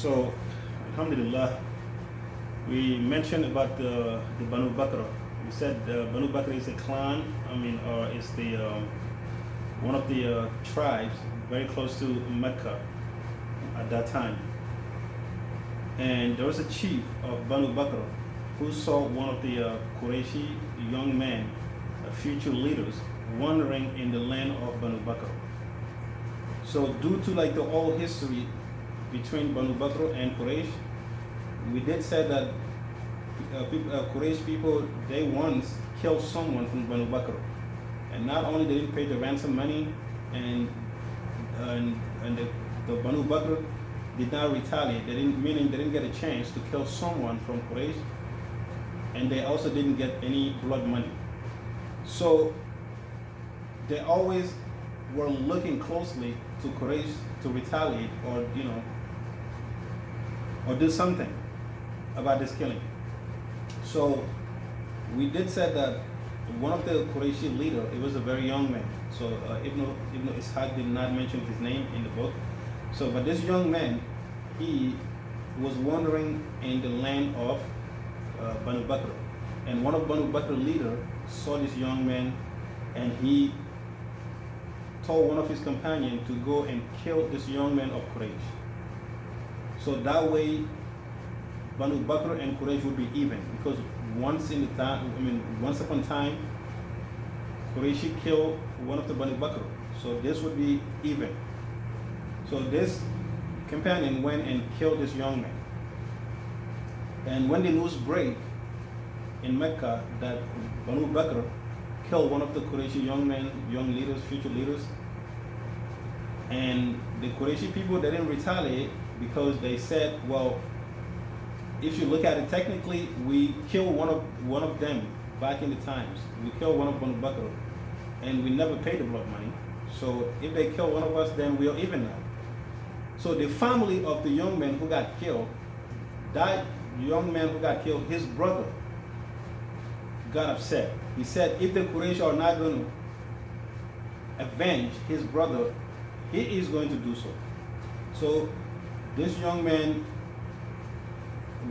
So, Alhamdulillah, we mentioned about the Banu Bakr. We said Banu Bakr is a clan, or is the one of the tribes very close to Mecca at that time. And there was a chief of Banu Bakr who saw one of the Qurayshi young men, future leaders, wandering in the land of Banu Bakr. So due to like the old history between Banu Bakr and Quraysh, we did say that Quraysh people, they once killed someone from Banu Bakr, and not only they didn't pay the ransom money, and the Banu Bakr did not retaliate. Meaning they didn't get a chance to kill someone from Quraysh, and they also didn't get any blood money. So they always were looking closely to Quraysh to retaliate or do something about this killing. So we did say that one of the Qurayshi leader, it was a very young man. So Ibn Ishaq did not mention his name in the book. So, but this young man, he was wandering in the land of Banu Bakr, and one of Banu Bakr leader saw this young man, and he told one of his companions to go and kill this young man of Quraysh. So that way, Banu Bakr and Quraysh would be even, because once upon a time, Qurayshi killed one of the Banu Bakr, so this would be even. So this companion went and killed this young man. And when the news break in Mecca that Banu Bakr killed one of the Qurayshi young leaders, future leaders, and the Qurayshi people, they didn't retaliate because they said, well, if you look at it technically, we killed one of them back in the times. We killed one of Banu Bakr, and we never paid the blood money. So if they kill one of us, then we're even now. So the family of the young man who got killed, that young man who got killed, his brother got upset. He said, if the Quraysh are not going to avenge his brother, he is going to do so. So this young man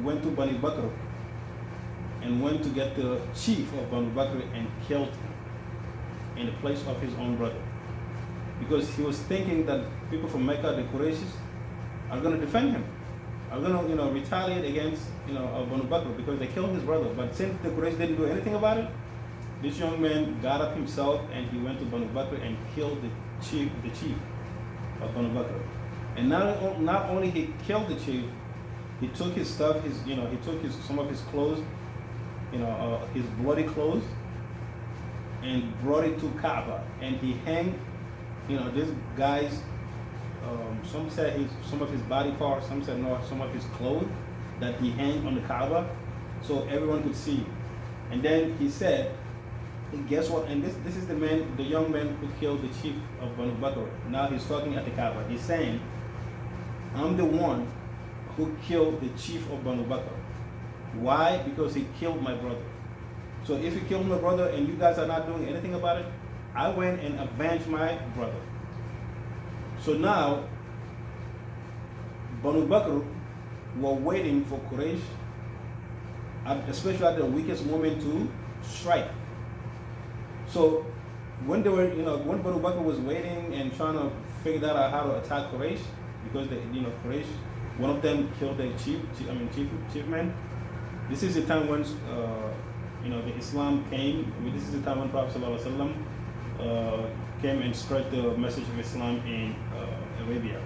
went to Banu Bakr and went to get the chief of Banu Bakr and killed him in the place of his own brother, because he was thinking that people from Mecca, the Qurayshis, are going to defend him, are going to retaliate against Banu Bakr because they killed his brother. But since the Quraysh didn't do anything about it, this young man got up himself and he went to Banu Bakr and killed the chief of Banu Bakr. And not only he killed the chief, he took his stuff, he took some of his clothes, his bloody clothes, and brought it to Kaaba, and he hanged, this guy's, some said some of his body parts, some said no, some of his clothes that he hanged on the Kaaba, so everyone could see. And then he said, guess what? And this is the young man who killed the chief of Banu Bakr. Now he's talking at the Kaaba. He's saying, I'm the one who killed the chief of Banu Bakr. Why? Because he killed my brother. So if he killed my brother and you guys are not doing anything about it, I went and avenged my brother. So now, Banu Bakr were waiting for Quraysh, especially at the weakest moment, to strike. So when when Banu Bakr was waiting and trying to figure out how to attack Quraysh, because Quraysh, one of them killed their chief man. This is the time when the Islam came. This is the time when Prophet ﷺ came and spread the message of Islam in Arabia.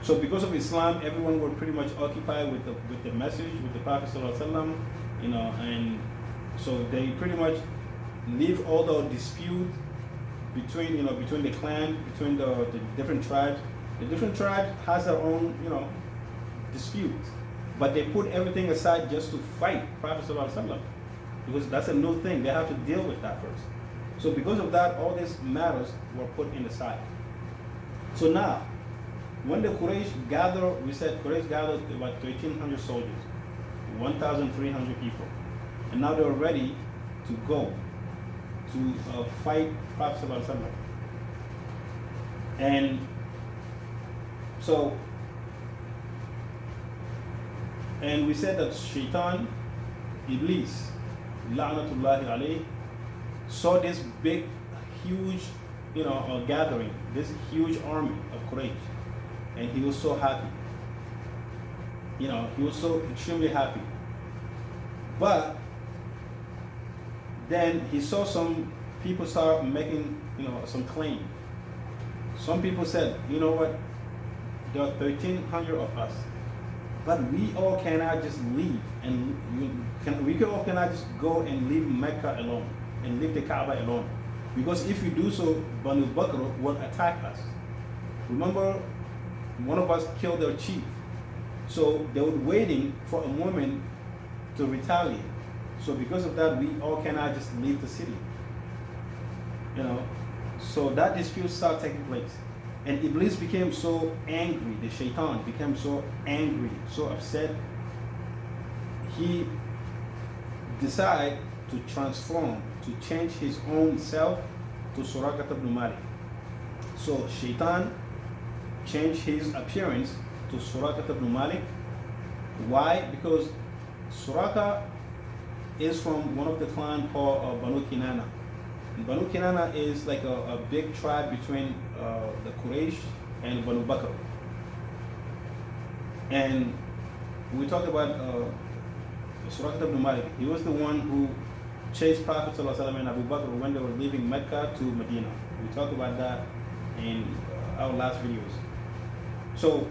So because of Islam, everyone were pretty much occupied with the message, with the Prophet ﷺ, and so they pretty much leave all the dispute between the clan, between the different tribes. The different tribes has their own disputes, but they put everything aside just to fight Prophet ﷺ, because that's a new thing. They have to deal with that first. So because of that, all these matters were put in the side. So now, when the Quraysh gathered, we said Quraysh gathered about 1,300 soldiers, 1,300 people, and now they're ready to go to fight Prophet ﷺ. And so And we said that Shaitan, Iblis, la'natullahi alayh, saw this big, huge, gathering, this huge army of Quraysh, and he was so happy. He was so extremely happy. But then he saw some people start making, some claim. Some people said, you know what, there are 1,300 of us, but we all cannot just leave, and we all cannot just go and leave Mecca alone, and leave the Kaaba alone. Because if we do so, Banu Bakr will attack us. Remember, one of us killed their chief. So they were waiting for a moment to retaliate. So because of that, we all cannot just leave the city. So that dispute started taking place. And Iblis became so angry, the Shaitan became so angry, so upset, he decided to transform, to change his own self to Suraqah ibn Malik. So Shaitan changed his appearance to Suraqah ibn Malik. Why? Because Suraqah is from one of the clan called Banu Kinana. And Banu Kinana is like a big tribe between the Quraysh and Banu Bakr. And we talked about Suraqah ibn Malik. He was the one who chased Prophet ﷺ and Abu Bakr when they were leaving Mecca to Medina. We talked about that in our last videos. So,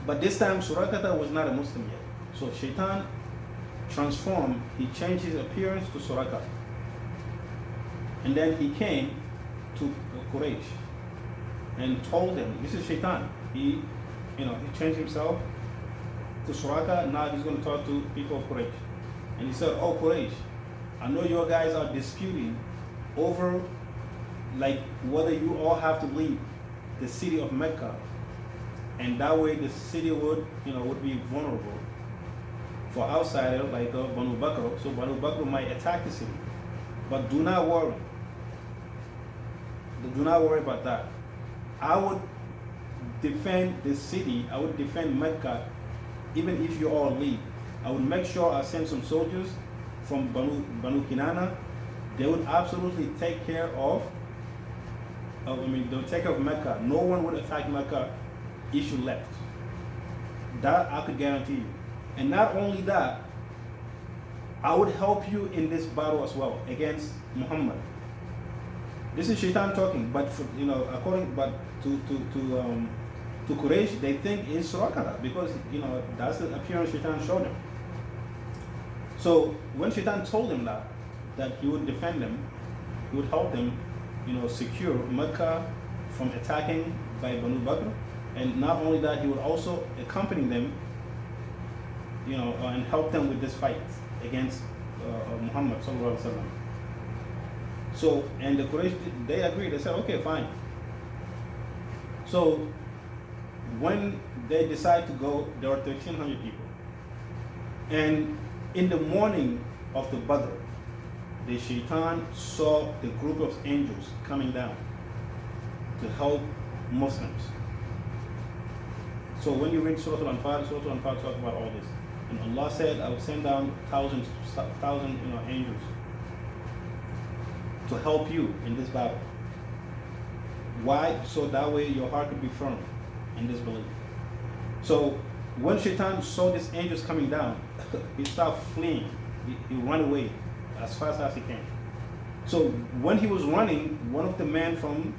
but this time Suraqah was not a Muslim yet. So Shaitan transformed, he changed his appearance to Suraqah. And then he came to Quraysh and told them, this is Shaitan. He changed himself to Suraqah. Now he's going to talk to people of Quraysh. And he said, oh Quraysh, I know you guys are disputing over like whether you all have to leave the city of Mecca, and that way the city would be vulnerable for outsiders like Banu Bakr. So Banu Bakr might attack the city. But do not worry. Do not worry about that. I would defend the city. I would defend Mecca even if you all leave. I would make sure I send some soldiers from Banu Kinana. They would absolutely take care of they'll take care of Mecca. No one would attack Mecca if you left. That I could guarantee you. And not only that, I would help you in this battle as well against Muhammad. This is Shaitan talking, but to Quraysh, they think it's Suraqah because that's the appearance Shaitan showed them. So when Shaitan told them that he would defend them, he would help them, secure Mecca from attacking by Banu Bakr, and not only that, he would also accompany them, and help them with this fight against Muhammad sallallahu alaihi wasallam. So, and the Quraysh, they agreed. They said, okay, fine. So when they decided to go, there were 1,300 people. And in the morning of the Badr, the Shaitan saw the group of angels coming down to help Muslims. So when you read Surah Al-Anfal talks about all this. And Allah said, I will send down thousand angels to help you in this battle. Why? So that way your heart could be firm in this belief. So when Shaitan saw these angels coming down, he started fleeing. He ran away as fast as he can. So when he was running, one of the men from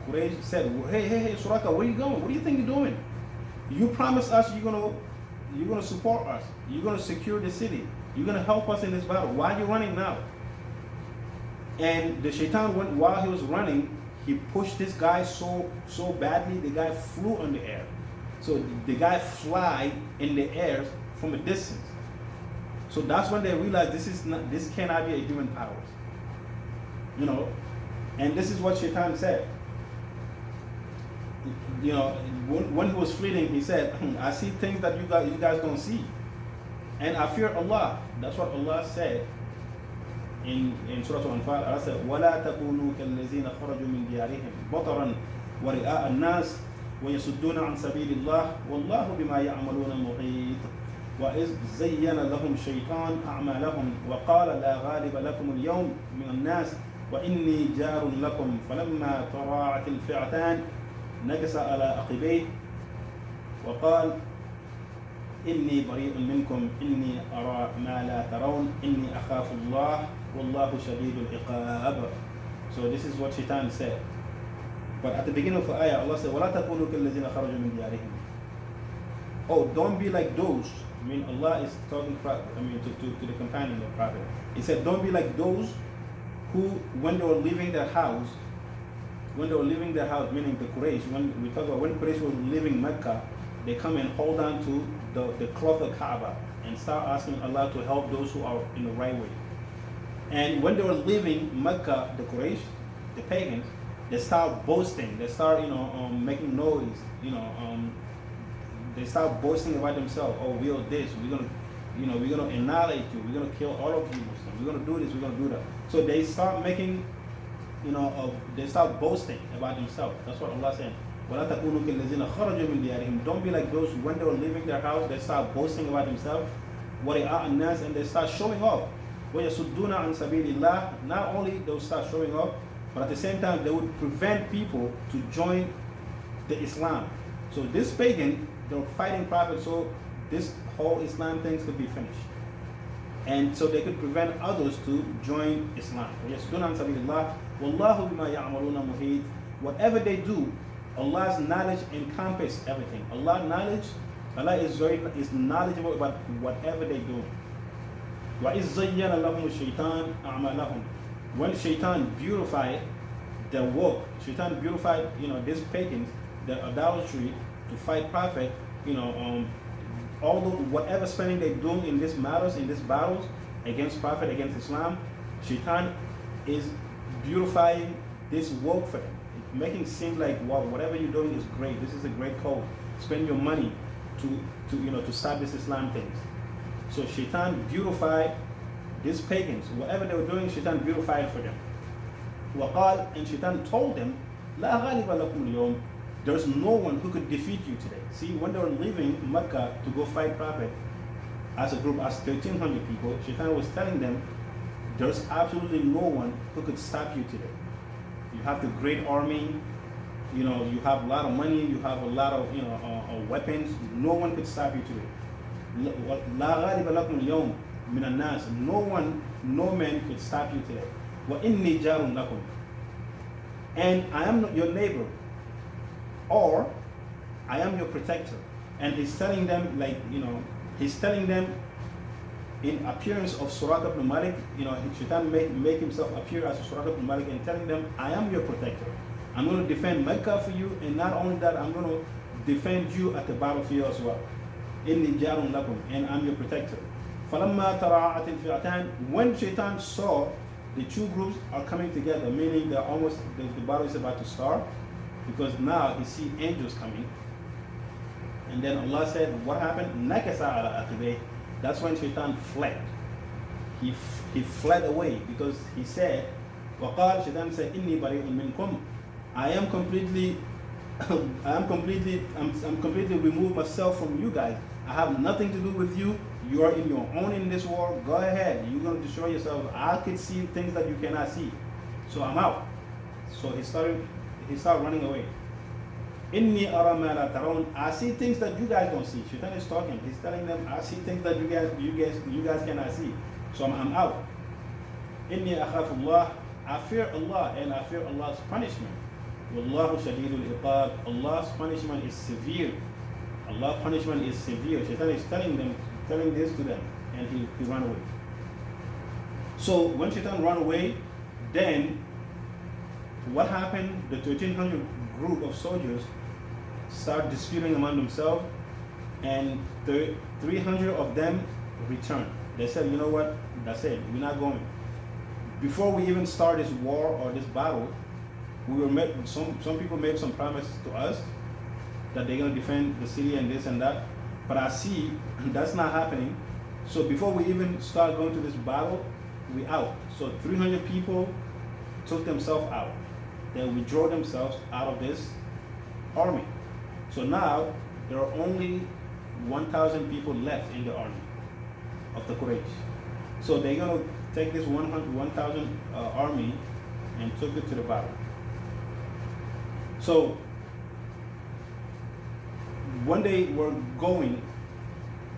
Quraysh said, hey, Suraqah, where are you going? What do you think you're doing? You promised us you're gonna support us. You're gonna secure the city. You're gonna help us in this battle. Why are you running now? And the Shaitan went, while he was running, he pushed this guy so badly, the guy flew in the air. So the guy fly in the air from a distance. So that's when they realized this cannot be a human power. And this is what Shaitan said. When he was fleeing, he said, I see things that you guys don't see. And I fear Allah. That's what Allah said in Surah Al-Anfal. Allah said, وَلَا تَكُونُوا كَالَّذِينَ خَرَجُوا مِنْ دِيَارِهِمْ بَطَرًا وَرِئَاءَ النَّاسِ وَيَصُدُّونَ عَنْ سَبِيلِ اللَّهِ وَاللَّهُ بِمَا يَعْمَلُونَ مُحِيطٌ. وإذ زين لهم الشيطان أعمالهم وقال لا غالب لكم اليوم من الناس وإني جار لكم فلما تراعت الفئتان نكص على عقبيه وقال إني بريء منكم إني أرى ما لا ترون إني أخاف الله والله شديد العقاب. So this is what Shaitan said. But at the beginning of the ayah, Allah said, وَلَا تَكُونُوا كَالَّذِينَ خَرَجُوا مِنْ دِيَارِهِمْ. Oh, don't be like those. I mean, Allah is talking to the companion of the Prophet. He said, don't be like those who, when they were leaving their house, meaning the Quraysh, when we talk about when Quraysh were leaving Mecca, they come and hold on to the cloth of Kaaba and start asking Allah to help those who are in the right way. And when they were leaving Mecca, the Quraysh, the pagans, they start boasting. They start, making noise. They start boasting about themselves. Oh, we are this. We're gonna annihilate you. We're gonna kill all of you Muslims. We're gonna do this. We're gonna do that. So they start making, they start boasting about themselves. That's what Allah said. وَلَا تَكُونُوا كَالَّذِينَ خَرَجُوا مِنْ دِيَارِهِمْ. Don't be like those when they were leaving their house, they start boasting about themselves. وَرِئَاءَ النَّاسِ, and they start showing off. وَيَصُدُّونَ عَنْ سَبِيلِ اللَّهِ. Not only they will start showing off, but at the same time they would prevent people to join the Islam. So this pagan, they're fighting Prophet so this whole Islam thing could be finished. And so they could prevent others to join Islam. وَيَصُدُّونَ عَنْ سَبِيلِ اللَّهِ وَاللَّهُ بِمَا يَعْمَلُونَ مُحِيطٌ. Whatever they do, Allah's knowledge encompasses everything. Allah is knowledgeable about whatever they do. وَإِذْ زَيَّنَ لَهُمُ الشَّيْطَانُ أَعْمَالَهُم. When Shaitan beautified their work, Shaitan beautified, these pagans, their idolatry to fight Prophet, although whatever spending they're doing in these matters, in these battles against Prophet, against Islam, Shaitan is beautifying this work for them, making it seem like, wow, whatever you're doing is great. This is a great cause. Spend your money to start this Islam things. So Shaitan beautified these pagans. Whatever they were doing, Shaitan beautified for them. وقال, and Shaitan told them, لا غالب لكم اليوم. There's no one who could defeat you today. See, when they were leaving Mecca to go fight Prophet as a group, as 1,300 people, Shaitan was telling them, there's absolutely no one who could stop you today. You have the great army, you have a lot of money, you have a lot of weapons. No one could stop you today. لا غالب لكم اليوم من الناس. No man could stop you today. وإني جار لكم. And I am your neighbor, or I am your protector. And he's telling them, he's telling them in appearance of Surah ibn Malik, Shaitan make himself appear as Surah ibn Malik and telling them, I am your protector. I'm going to defend Mecca for you, and not only that, I'm going to defend you at the battlefield as well. Inni jarun lakum, and I'm your protector. فَلَمَّا تَرَاعَتِ الْفِئَتَانِ. When Shaitan saw the two groups are coming together, meaning they're almost, the battle is about to start, because now he see angels coming. And then Allah said, what happened? نَكَسَ عَلَى عَقِبَيْهِ. That's when Shaitan fled. He fled away because he said, وَقَالَ, Shaitan said, إِنِّي بَرِيءٌ مِّنْكُمْ. I'm completely removed myself from you guys. I have nothing to do with you. You are in your own in this war. Go ahead. You're going to destroy yourself. I could see things that you cannot see. So I'm out. So he started running away. Inni ara ma la tarawun. I see things that you guys don't see. Shaitan is talking. He's telling them, I see things that you guys cannot see. So I'm out. Inni akhafu Allah. I fear Allah, and I fear Allah's punishment. Wallahu shadidul iqab. Allah's punishment is severe. Allah's punishment is severe. Shaitan is telling this to them, and he ran away. So when Shaitan ran away, then what happened? The 1,300 group of soldiers start disputing among themselves, and 300 of them returned. They said, you know what? That's it. We're not going. Before we even start this war or this battle, some people made some promises to us that they're going to defend the city and this and that. But I see that's not happening. So before we even start going to this battle, we out. So 300 people took themselves out. They withdraw themselves out of this army. So now there are only 1,000 people left in the army of the Quraysh. So they're gonna take this 1,000 army and took it to the battle. So when they were going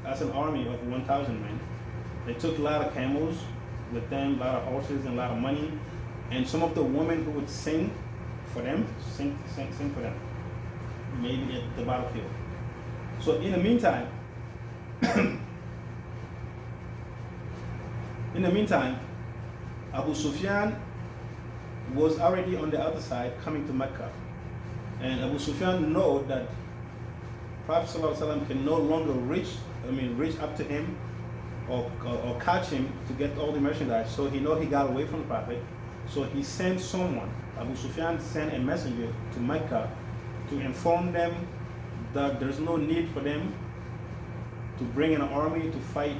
as an army of 1,000 men, they took a lot of camels with them, a lot of horses, and a lot of money, and some of the women who would sing for them, sing for them, maybe at the battlefield. So in the meantime, Abu Sufyan was already on the other side coming to Mecca. And Abu Sufyan know that Prophet ﷺ can no longer reach up to him or catch him to get all the merchandise. So he know he got away from the Prophet. So he sent someone, Abu Sufyan sent a messenger to Mecca to inform them that there's no need for them to bring an army to fight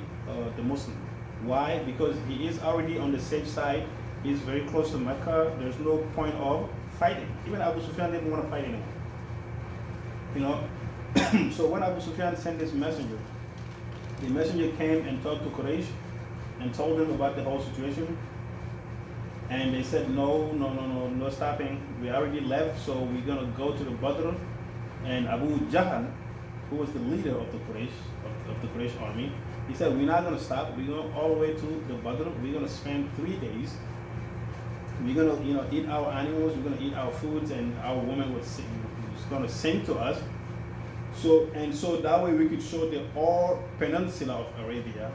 the Muslim. Why? Because he is already on the safe side. He's very close to Mecca. There's no point of fighting. Even Abu Sufyan didn't want to fight anymore. You know. So when Abu Sufyan sent this messenger, the messenger came and talked to Quraysh and told them about the whole situation. And they said, no stopping. We already left, so we're gonna go to the Badr. And Abu Jahl, who was the leader of the Quraysh army, he said, we're not gonna stop. We're going all the way to the Badr. We're gonna spend 3 days. We're gonna, eat our animals. We're gonna eat our foods, and our women was gonna sing to us. So that way we could show the all peninsula of Arabia,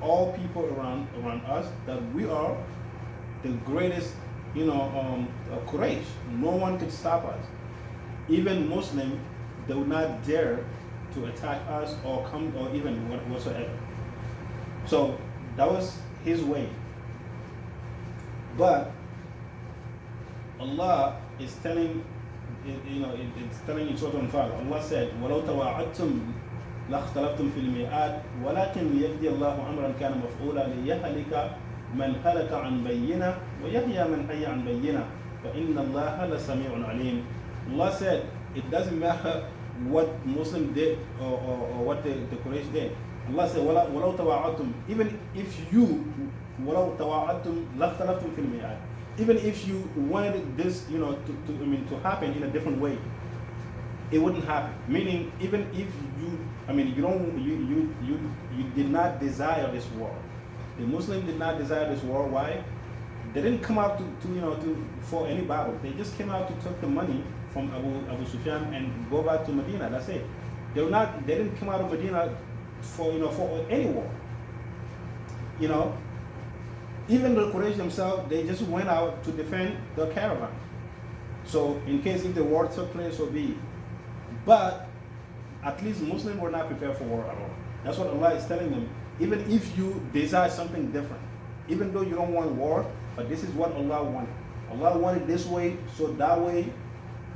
all people around us, that we are the greatest, Quraysh. No one could stop us. Even Muslim, they would not dare to attack us or come or even whatsoever. So that was his way. But Allah is telling, it's telling in Surah Al-Anfal. Allah said, وَلَوْ تَوَاعَدْتُمْ لَاخْتَلَفْتُمْ فِي الْمِيعَادِ وَلَكِنْ لِيَقْضِيَ اللَّهُ أَمْرًا كَانَ مَفْعُولًا لِيَهْلِكَ مَنْ هَلَكَ عَنْ بَيِّنَةٍ وَيَحْيَى مَنْ حَيَّ عَنْ بَيِّنَةٍ وَإِنَّ اللَّهَ لَسَمِيعٌ عَلِيمٌ. Allah said, it doesn't matter what Muslim did or what the Quraysh did. Allah said, وَلَوْ تَوَاعَدْتُمْ, even if you, وَلَوْ تَوَاعَدْتُمْ لَاخْتَلَفْتُمْ فِي الْمِيعَادِ, even if you wanted this, to happen in a different way, it wouldn't happen. Meaning, even if you did not desire this war. The Muslim did not desire this war. Why? They didn't come out for any battle. They just came out to take the money from Abu Sufyan and go back to Medina. That's it. They didn't come out of Medina for any war. Even the Quraysh themselves, they just went out to defend the caravan. So in case if the war took place, so be it. But at least Muslims were not prepared for war at all. That's what Allah is telling them. Even if you desire something different, even though you don't want war, but this is what Allah wanted. Allah wanted this way, so that way.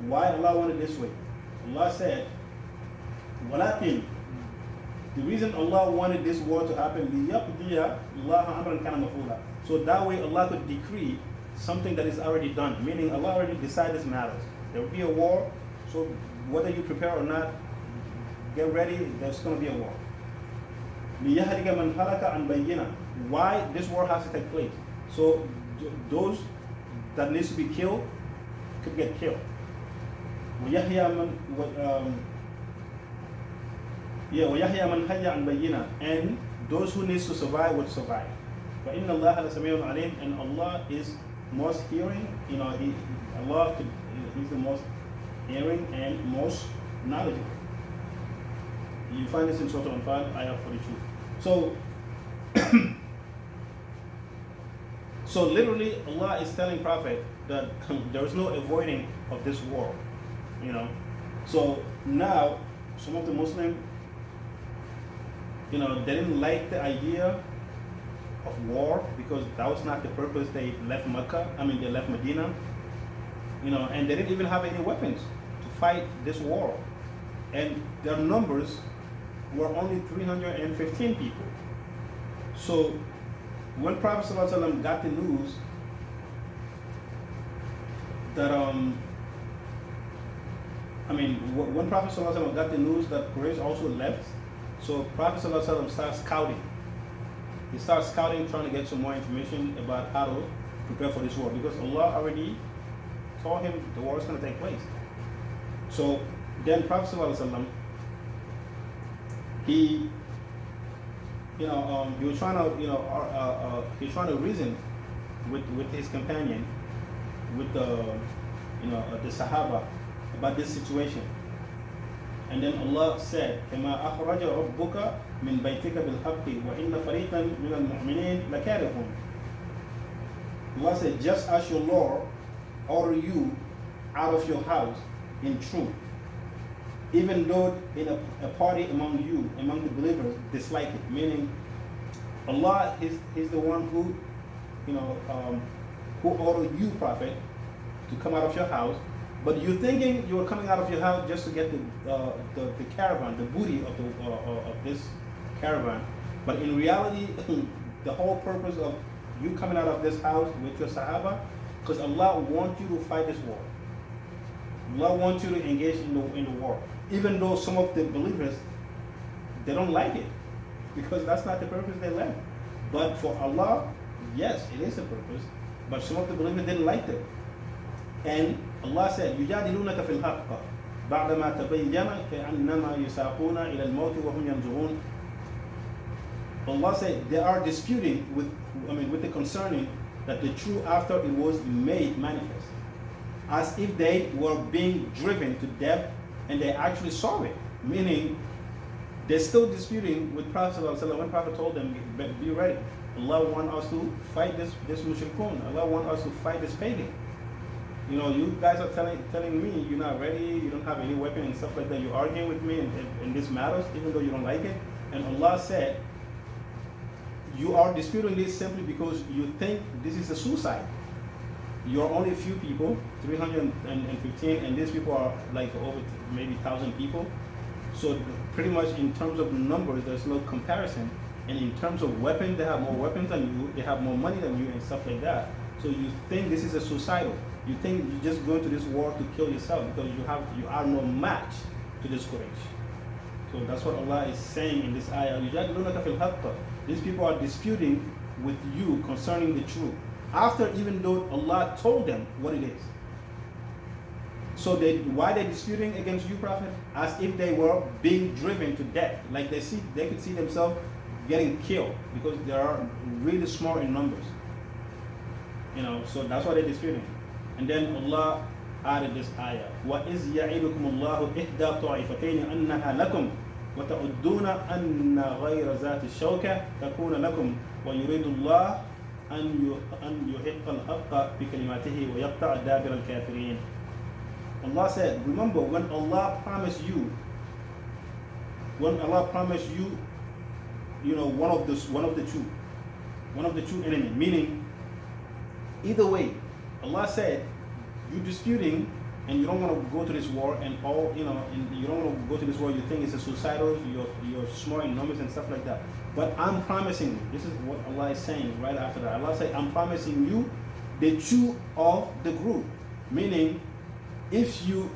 Why Allah wanted this way? Allah said, وَلَكِنْ, the reason Allah wanted this war to happen, لِيَقْضِيَ اللَّهَ أَمْرًا كَانَ مَفْعُولًا, so that way Allah could decree something that is already done, meaning Allah already decided this matters. There will be a war, so whether you prepare or not, get ready, there's going to be a war. لِيَهْلِكَ مَنْ هَلَكَ عَنْ بَيِّنَةٍ, why this war has to take place? So those that needs to be killed could get killed. وَيَحْيَى مَنْ حَيَّ عَنْ بَيِّنَةٍ, and those who needs to survive would survive. وَإِنَّ اللَّهَ لَسَمِيعٌ عَلِيمٌ, and Allah is most hearing, He's the most hearing and most knowledgeable. You find this in Surah Al-Anfal, ayah 42. So literally Allah is telling Prophet that there is no avoiding of this war. So now some of the Muslims, they didn't like the idea of war because that was not the purpose. They left they left Medina, and they didn't even have any weapons to fight this war. And their numbers were only 315 people. So when Prophet ﷺ got the news that I mean, when Prophet ﷺ got the news that Quraysh also left, so Prophet ﷺ starts scouting. He starts scouting, trying to get some more information about how to prepare for this war, because Allah already told him the war is going to take place. So then Prophet ﷺ, he was trying to, he was trying to reason with his companion, with the Sahaba, about this situation. And then Allah said, كما أخرج ربك من بيتك بالحق وإن فريقا من المؤمنين لكارهون. Allah said, just as your Lord ordered you out of your house in truth, even though in a party among you, among the believers, dislike it. Meaning, Allah is the one who, who ordered you, Prophet, to come out of your house. But you're thinking you were coming out of your house just to get the caravan, the booty of this caravan. But in reality, the whole purpose of you coming out of this house with your Sahaba, because Allah wants you to fight this war. Allah wants you to engage in the war. Even though some of the believers, they don't like it, because that's not the purpose they left. But for Allah, yes, it is the purpose. But some of the believers didn't like it. And Allah said, يُجَادِلُونَكَ فِي الْحَقِّ بَعْدَمَا تَبَيَّنَ كَأَنَّمَا يُسَاقُونَ إِلَى الْمَوْتِ وَهُمْ يَنْظُرُونَ. Allah said they are disputing with the concerning that the truth after it was made manifest, as if they were being driven to death and they actually saw it. Meaning, they're still disputing with Prophet ﷺ when Prophet told them, be ready. Allah wants us to fight this mushrikun. Allah wants us to fight this pagan. You guys are telling me you're not ready, you don't have any weapon and stuff like that. You're arguing with me and this matters, even though you don't like it. And Allah said, you are disputing this simply because you think this is a suicide. You're only a few people, 315, and these people are like over maybe 1,000 people. So pretty much in terms of numbers, there's no comparison. And in terms of weapons, they have more weapons than you, they have more money than you and stuff like that. So you think this is a suicidal. You think you're just going to this war to kill yourself because you are no match to this Quraysh. So that's what Allah is saying in this ayah. These people are disputing with you concerning the truth, after even though Allah told them what it is. So why they're disputing against you, Prophet? As if they were being driven to death. Like they could see themselves getting killed because they are really small in numbers. So that's why they're disputing. And then Allah added this ayah. وَإِذْ يَعِدُكُمُ اللَّهُ إِحْدَى طَائِفَتَيْنِ أَنَّهَا لَكُمْ وَتَعُدُّونَ أَنَّ غَيْرَ ذَاتِ الشَّوْكَةِ تَكُونَ لَكُمْ وَيُرِيدُ اللَّهُ أَنْ يُحِقَّ الْحَقَّ بِكَلِمَاتِهِ وَيَقْطَعَ دَابِرَ الْكَافِرِينَ. Allah said, remember when Allah promised you, one of the two enemy, meaning either way, Allah said, you're disputing and you don't want to go to this war and you don't want to go to this war, you think it's a suicidal, you're small in numbers and stuff like that. But I'm promising you, this is what Allah is saying right after that. Allah said, I'm promising you the two of the group. Meaning, if you,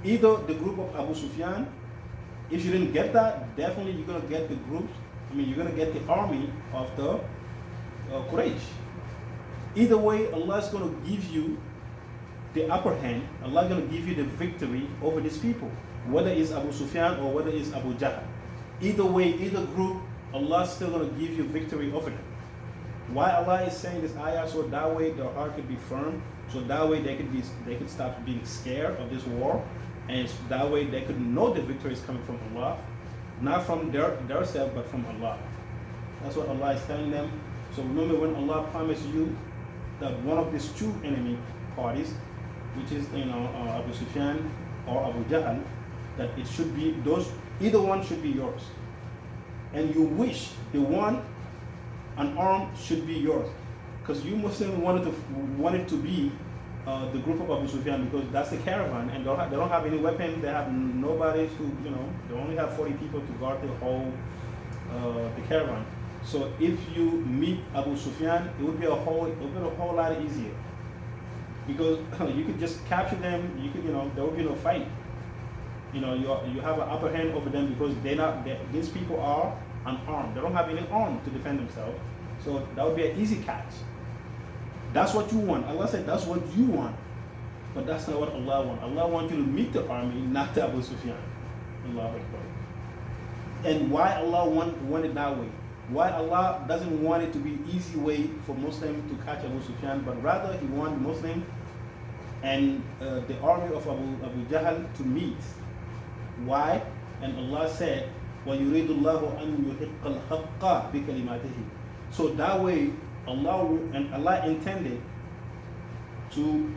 either the group of Abu Sufyan, if you didn't get that, definitely you're going to get the groups, you're going to get the army of the Quraysh. Either way, Allah is going to give you the upper hand. Allah is going to give you the victory over these people, whether it's Abu Sufyan or whether it's Abu Jahl. Either way, either group, Allah is still going to give you victory over them. Why Allah is saying this ayah? So that way their heart could be firm. So that way they could stop being scared of this war, and that way they could know the victory is coming from Allah, not from their self, but from Allah. That's what Allah is telling them. So remember when Allah promised you that one of these two enemy parties, which is Abu Sufyan or Abu Jahl, that it should be those, either one should be yours, and you wish the one unarmed should be yours, because you Muslims wanted to be the group of Abu Sufyan, because that's the caravan, and they don't have any weapons, they have nobody to, they only have 40 people to guard the whole the caravan. So if you meet Abu Sufyan, it would be a whole lot easier, because you could just capture them. You could, there would be no fight. you have an upper hand over them because these people are unarmed. They don't have any arm to defend themselves. So that would be an easy catch. That's what you want. Allah said that's what you want. But that's not what Allah wants. Allah wants you to meet the army, not the Abu Sufyan. Allahu Akbar. And why Allah want it that way? Why Allah doesn't want it to be easy way for Muslims to catch Abu Sufyan, but rather He wants Muslims and the army of Abu Jahl to meet. Why? And Allah said, وَيُرِيدُ اللَّهُ أَن يُحِقَّ الْحَقَّ بِكَلِمَاتِهِ. So that way, Allah intended to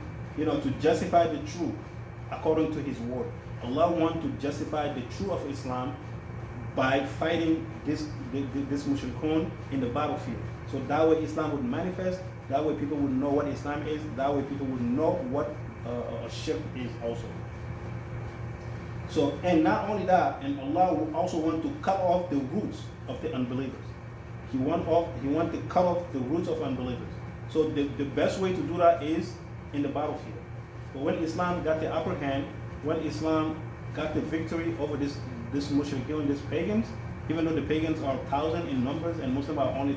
justify the truth according to His word. Allah wants to justify the truth of Islam by fighting this mushrikun in the battlefield. So that way Islam would manifest, that way people would know what Islam is, that way people would know what a shirk is also. So, and not only that, and Allah will also want to cut off the roots of the unbelievers. He want to cut off the roots of unbelievers. So the best way to do that is in the battlefield. But when Islam got the upper hand, when Islam got the victory over this mushrikun, these pagans, even though the pagans are 1,000 in numbers and Muslims are only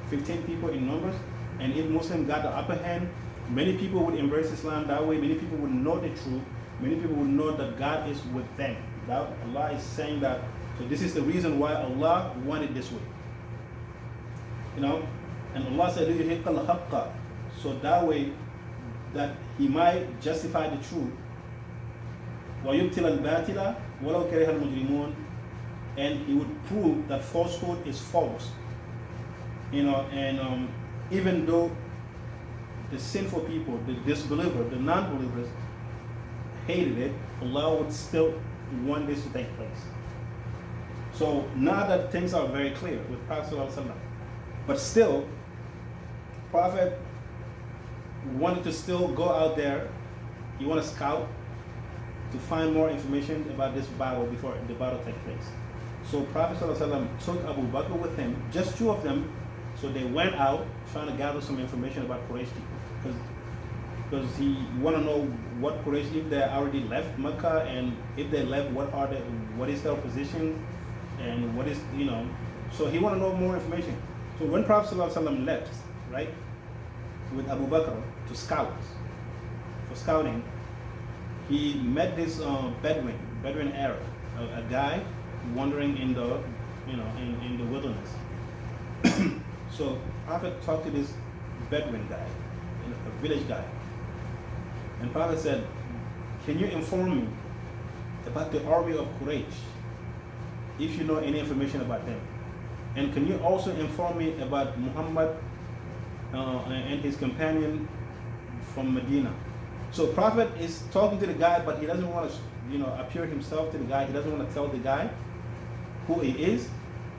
15 people in numbers, and if Muslims got the upper hand, many people would embrace Islam that way. Many people would know the truth. Many people would know that God is with them. That Allah is saying that. So this is the reason why Allah wanted this way. And Allah said, "Yuhiqqa al-haqqa." So that way, that He might justify the truth. وَيُبْتِلَ الْبَاطِلَ وَلَوْ كَرِهَ الْمُجْرِمُونَ. And He would prove that falsehood is false. And even though the sinful people, the disbelievers, the non-believers hated it, Allah would still want this to take place. So now that things are very clear with Prophet ﷺ, but still, Prophet wanted to still go out there. He wanted to scout to find more information about this battle before the battle takes place. So Prophet ﷺ took Abu Bakr with him, just two of them. So they went out trying to gather some information about Quraysh people, because he want to know what Quraysh, if they already left Mecca, and if they left, what is their position, and what is So he want to know more information. So when Prophet ﷺ left, right, with Abu Bakr to scout, for scouting, he met this Bedouin Arab, a guy wandering in the in the wilderness. So Prophet talked to this Bedouin guy, a village guy, and Prophet said, "Can you inform me about the army of Quraysh, if you know any information about them? And can you also inform me about Muhammad and his companion from Medina?" So Prophet is talking to the guy, but he doesn't want to appear himself to the guy. He doesn't want to tell the guy who he is,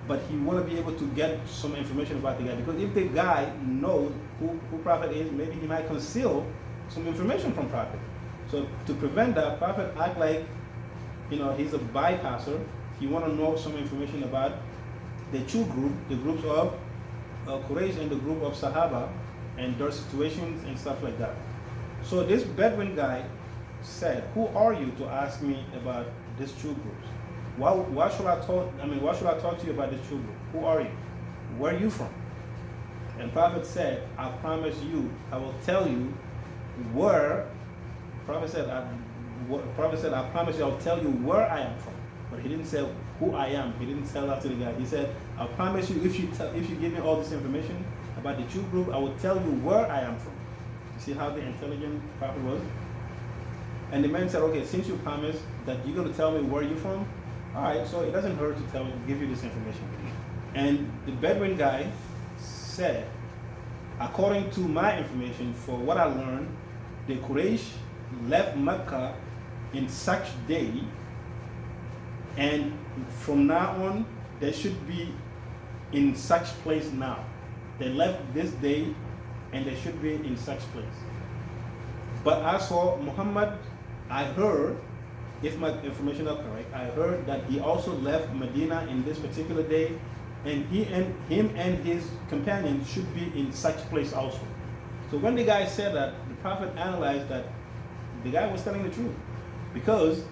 but he want to be able to get some information about the guy, because if the guy knows who Prophet is, maybe he might conceal some information from Prophet. So to prevent that, Prophet act like he's a bypasser. He want to know some information about the two groups, the groups of Quraysh and the group of Sahaba, and their situations and stuff like that. So this Bedouin guy said, "Who are you to ask me about these two groups? Why should I talk to you about this two group? Who are you? Where are you from?" And Prophet said, "I promise you, I will tell you where." Prophet said, "I promise you, I'll tell you where I am from." But he didn't say who I am. He didn't tell that to the guy. He said, "I promise you, if you give me all this information about the two group, I will tell you where I am from." You see how the intelligent Prophet was? And the man said, "Okay, since you promised that you're going to tell me where you're from, all right, so it doesn't hurt to give you this information." And the Bedouin guy said, "According to my information, for what I learned, the Quraysh left Mecca in such day, and from now on, they should be in such place now. They left this day, and they should be in such place. But as for Muhammad, I heard, if my information is correct, I heard that he also left Medina in this particular day, and him and his companions should be in such place also." So when the guy said that, the Prophet analyzed that the guy was telling the truth, because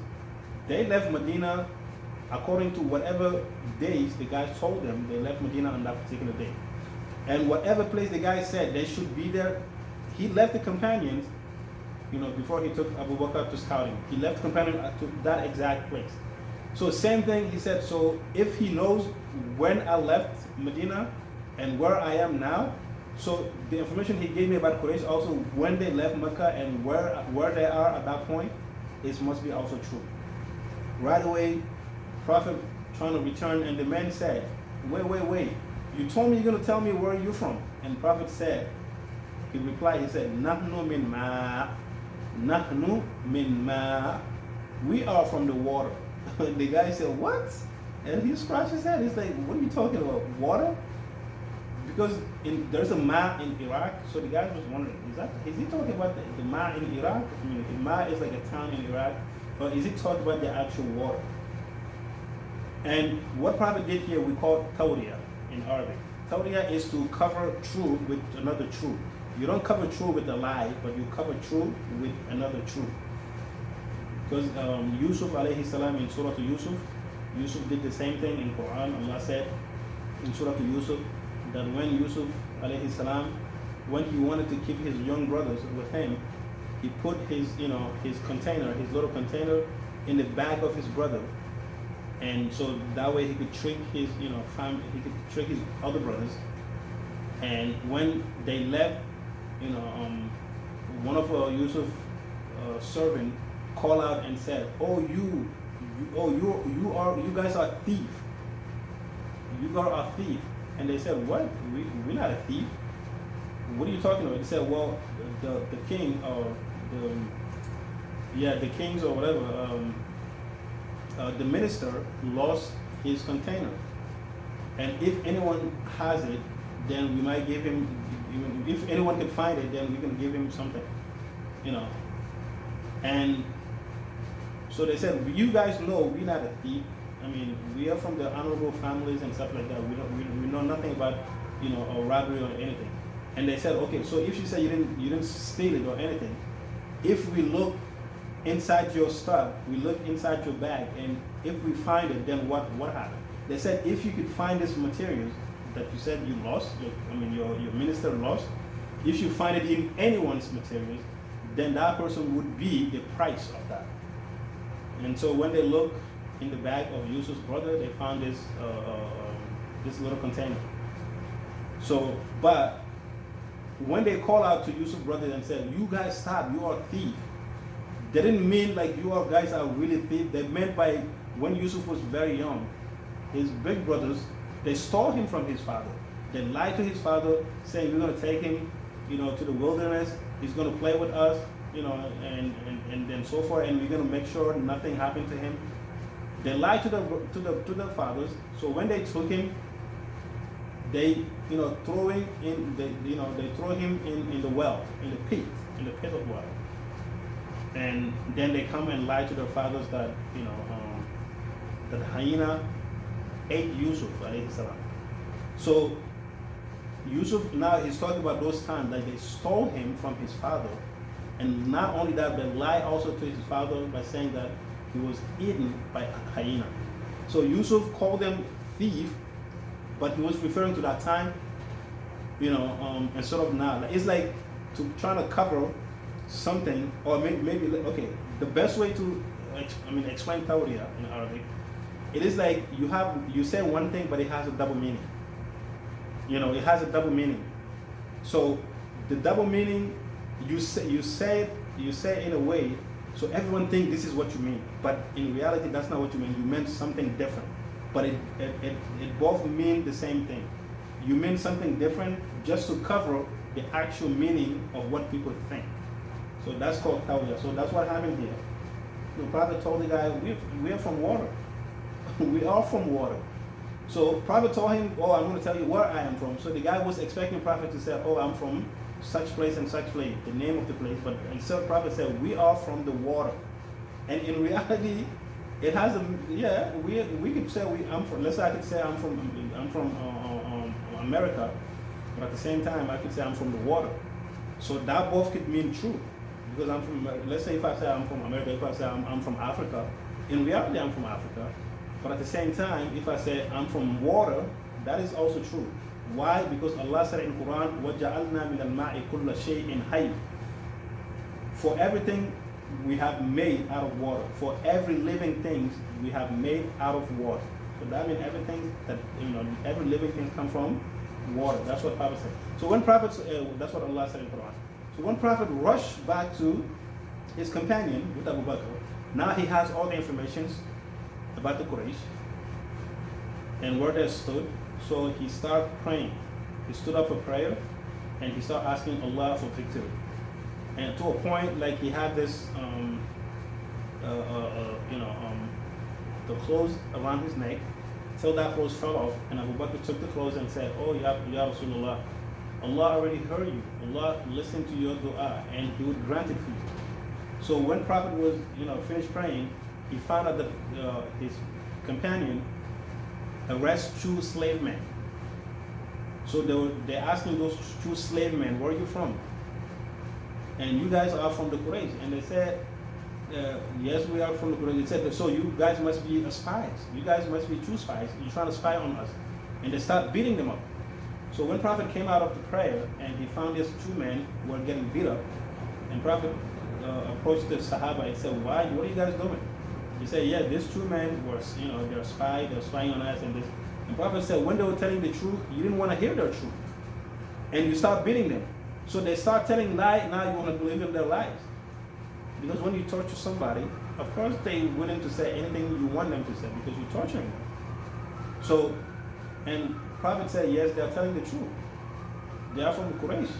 they left Medina according to whatever days the guys told them. They left Medina on that particular day, and whatever place the guy said they should be there, he left the companions. Before he took Abu Bakr to scouting, he left the companion to that exact place. So same thing, he said, so if he knows when I left Medina and where I am now, so the information he gave me about Quraysh also when they left Mecca and where they are at that point, it must be also true. Right away, Prophet trying to return, and the man said, wait, you told me you're going to tell me where you're from. And Prophet said, he replied, he said, Nahnu min ma. We are from the water. The guy said, what? And he scratched his head. He's like, what are you talking about? Water? Because there's a ma in Iraq. So the guy was wondering, is he talking about the ma in Iraq? I mean, the ma is like a town in Iraq. Or is he talking about the actual water? And what Prophet did here, we call tawriya in Arabic. Tawriya is to cover truth with another truth. You don't cover truth with a lie, but you cover truth with another truth. Because Yusuf alayhi salam in Surah Yusuf did the same thing in Quran. Allah said in Surah Yusuf that when Yusuf alayhi salam, when he wanted to keep his young brothers with him, he put his little container in the bag of his brother, and so that way he could trick his family, he could trick his other brothers. And when they left, one of Yusuf's servant called out and said, you guys are thief. You are a thief. And they said, what? We're not a thief. What are you talking about? They said, well, the king or the kings or whatever, the minister lost his container, and if anyone has it, then we might give him. If anyone can find it, then we can give him something, And so they said, you guys know we're not a thief. I mean, we are from the honorable families and stuff like that. We know nothing about a robbery or anything. And they said, okay, so if you say you didn't steal it or anything, if we look inside your stuff, we look inside your bag, and if we find it, then what happened? They said, if you could find these materials that you said you lost, your minister lost, if you find it in anyone's materials, then that person would be the price of that. And so when they look in the bag of Yusuf's brother, they found this little container. So, but when they call out to Yusuf's brother and said, you guys stop, you are thieves, they didn't mean like you guys are really thieves. They meant by when Yusuf was very young, his big brothers, they stole him from his father. They lied to his father, saying, we're going to take him, to the wilderness. He's going to play with us, and then so forth, and we're going to make sure nothing happened to him. They lied to the fathers. So when they took him, they throw him in they throw him in the well, in the pit of water. And then they come and lie to their fathers that that the hyena ate Yusuf alayhi salam. So Yusuf, now he's talking about those times that they stole him from his father, and not only that, they lied also to his father by saying that he was eaten by a hyena. So Yusuf called them thief, but he was referring to that time, instead of now. It's like to try to cover something, or maybe okay. The best way to explain tawriya in Arabic, it is like you say one thing, but it has a double meaning. It has a double meaning. So the double meaning, you say in a way, so everyone thinks this is what you mean, but in reality that's not what you mean. You meant something different, but it both mean the same thing. You mean something different just to cover the actual meaning of what people think. So that's called tawriya. So that's what happened here. The Prophet told the guy, we are from water. We are from water. So Prophet told him, I'm going to tell you where I am from. So the guy was expecting Prophet to say, I'm from such place and such place, the name of the place. But instead Prophet said, we are from the water. And in reality, it has we could say I'm from. Let's say I could say I'm from America, but at the same time I could say I'm from the water. So that both could mean true, because I'm from. Let's say if I say I'm from America, if I say I'm from Africa, In reality, I'm from Africa, but at the same time, if I say I'm from water, that is also true. Why? Because Allah said in Quran, وَجَعَلْنَا مِنَ الْمَاءِ كُلَّ شَيْءٍ حَيٍّ. For everything we have made out of water. For every living thing we have made out of water. So that means everything that, every living thing comes from water. That's what Prophet said. So when Prophet, that's what Allah said in Quran. So when Prophet rushed back to his companion with Abu Bakr, now he has all the information about the Quraysh and where they stood. So he started praying. He stood up for prayer and he started asking Allah for victory. And to a point, like he had this, the clothes around his neck, till that clothes fell off, and Abu Bakr took the clothes and said, "Oh, Ya Rasulullah, Allah already heard you. Allah listened to your dua, and He would grant it for you." So when Prophet was, finished praying, he found out that his companion arrested two slave men. So they're asking those two slave men, "Where are you from?" And you guys are from the Quraysh. And they said, "Yes, we are from the Quraysh." They said, "So you guys must be spies. You guys must be true spies. You're trying to spy on us." And they start beating them up. So when Prophet came out of the prayer and he found these two men were getting beat up, and Prophet approached the Sahaba and said, "What are you guys doing?" He said, "Yeah, these two men were, they're spying on us and this." And Prophet said, when they were telling the truth, you didn't want to hear their truth. And you start beating them. So they start telling lies, now you want to believe in their lies. Because when you torture somebody, of course they're willing to say anything you want them to say because you're torturing them. So, and Prophet said, yes, they're telling the truth. They are from Quraysh,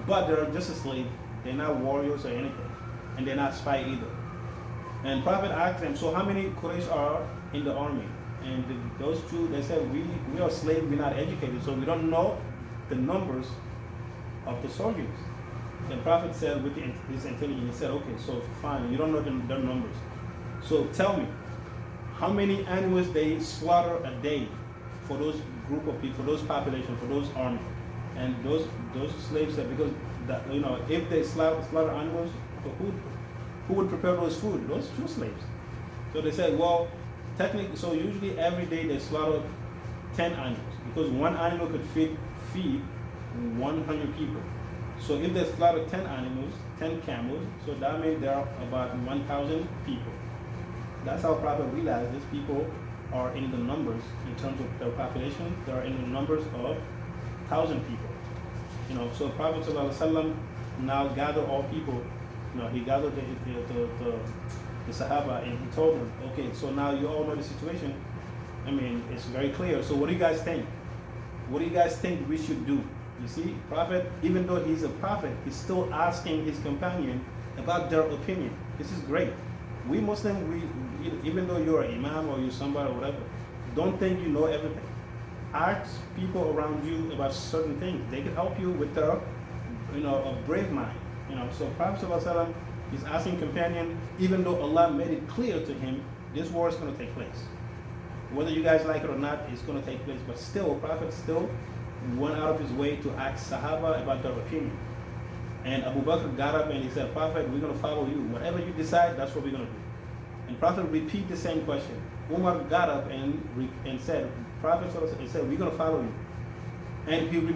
but they're just a slave. They're not warriors or anything. And they're not spies either. And Prophet asked them, so how many Quraysh are in the army? And those two, they said, we are slaves, we're not educated, so we don't know the numbers of the soldiers. The Prophet said with his intelligence, he said, okay, so fine, you don't know their numbers. So tell me, how many animals they slaughter a day for those group of people, for those population, for those army? And those slaves said, because if they slaughter animals, who would prepare those food? Those two slaves. So they said, well, technically, so usually every day they slaughter 10 animals because one animal could feed 100 people. So if they slaughter 10 animals, 10 camels, so that means there are about 1,000 people. That's how Prophet realized these people are in the numbers in terms of their population. They are in the numbers of 1,000 people. So Prophet ﷺ now gathered all people. He gathered the Sahaba and he told them, okay, so now you all know the situation. I mean, it's very clear. So what do you guys think? What do you guys think we should do? You see, Prophet, even though he's a prophet, he's still asking his companion about their opinion. This is great. We Muslims, even though you're an imam or you're somebody or whatever, don't think you know everything. Ask people around you about certain things. They can help you with their, a brave mind. So Prophet ﷺ is asking companion, even though Allah made it clear to him, this war is going to take place. Whether you guys like it or not, it's going to take place. But still, Prophet still went out of his way to ask Sahaba about their opinion. And Abu Bakr got up and he said, Prophet, we're going to follow you. Whatever you decide, that's what we're going to do. And Prophet repeated the same question. Umar got up and said, Prophet said, we're going to follow you. And he